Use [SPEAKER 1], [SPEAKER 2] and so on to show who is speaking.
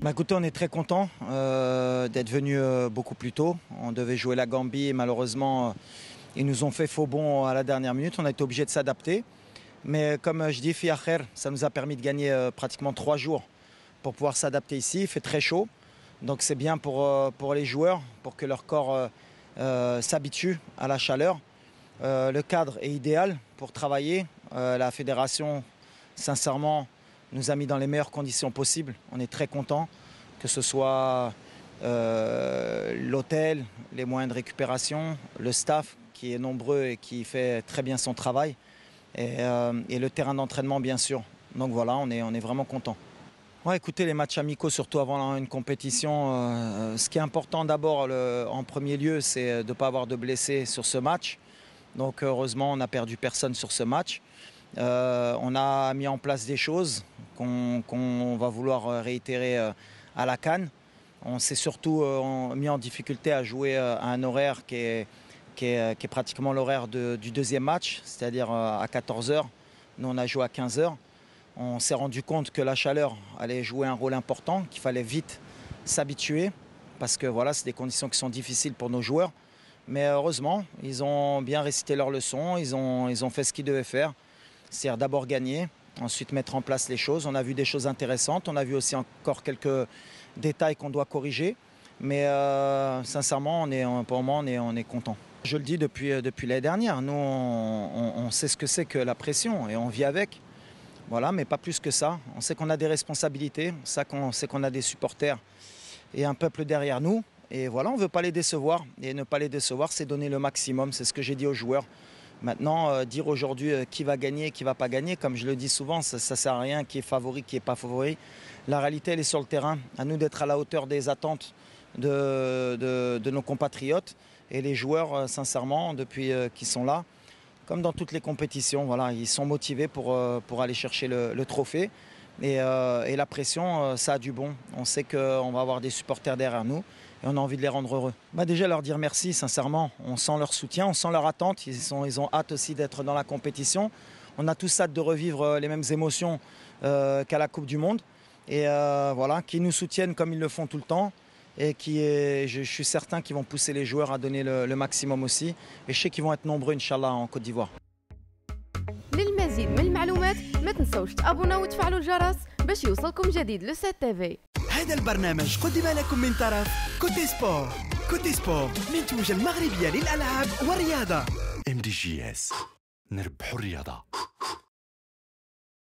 [SPEAKER 1] Écoutez, on est très content d'être venu beaucoup plus tôt. On devait jouer la Gambie et malheureusement, ils nous ont fait faux bond à la dernière minute. On a été obligé de s'adapter. Mais comme je dis, Fiacher, ça nous a permis de gagner pratiquement 3 jours pour pouvoir s'adapter ici. Il fait très chaud, donc c'est bien pour les joueurs, pour que leur corps s'habitue à la chaleur. Le cadre est idéal pour travailler. La fédération, sincèrement, nous a mis dans les meilleures conditions possibles. On est très contents, que ce soit l'hôtel, les moyens de récupération, le staff qui est nombreux et qui fait très bien son travail, et le terrain d'entraînement bien sûr. Donc voilà, on est vraiment contents. Ouais, écoutez, les matchs amicaux, surtout avant une compétition, ce qui est important d'abord en premier lieu, c'est de ne pas avoir de blessés sur ce match. Donc heureusement, on n'a perdu personne sur ce match. On a mis en place des choses qu'on va vouloir réitérer à la CAN. On s'est surtout mis en difficulté à jouer à un horaire qui est pratiquement l'horaire du deuxième match, c'est-à-dire à 14 h. Nous, on a joué à 15 h. On s'est rendu compte que la chaleur allait jouer un rôle important, qu'il fallait vite s'habituer, parce que voilà, c'est des conditions qui sont difficiles pour nos joueurs. Mais heureusement, ils ont bien récité leurs leçons, ils ont fait ce qu'ils devaient faire. C'est-à-dire d'abord gagner, ensuite mettre en place les choses. On a vu des choses intéressantes, on a vu aussi encore quelques détails qu'on doit corriger. Mais sincèrement, pour le moment, on est content. Je le dis depuis l'année dernière, nous on sait ce que c'est que la pression et on vit avec. Voilà, mais pas plus que ça. On sait qu'on a des responsabilités, on sait qu'on a des supporters et un peuple derrière nous. Et voilà, on ne veut pas les décevoir. Et ne pas les décevoir, c'est donner le maximum. C'est ce que j'ai dit aux joueurs. Maintenant, dire aujourd'hui qui va gagner, qui ne va pas gagner, comme je le dis souvent, ça ne sert à rien, qui est favori, qui n'est pas favori. La réalité, elle est sur le terrain. À nous d'être à la hauteur des attentes de nos compatriotes. Et les joueurs, sincèrement, depuis qu'ils sont là, comme dans toutes les compétitions, voilà, ils sont motivés pour aller chercher le trophée. Et la pression, ça a du bon. On sait qu'on va avoir des supporters derrière nous et on a envie de les rendre heureux. Déjà leur dire merci, sincèrement. On sent leur soutien, on sent leur attente. Ils ont hâte aussi d'être dans la compétition. On a tous hâte de revivre les mêmes émotions qu'à la Coupe du Monde. Et voilà, qu'ils nous soutiennent comme ils le font tout le temps. Et je suis certain qu'ils vont pousser les joueurs à donner le maximum aussi. Et je sais qu'ils vont être nombreux, Inch'Allah, en Côte d'Ivoire.
[SPEAKER 2] للمزيد من المعلومات ما تنسوش تابوناو وتفعلوا الجرس باش يوصلكم جديد لو سات تيفي.
[SPEAKER 3] هذا البرنامج قدم لكم من طرف كوتي سبور. كوتي سبور منتوجة المغربية للألعاب والرياضة.
[SPEAKER 4] MDGS نربحوا الرياضة.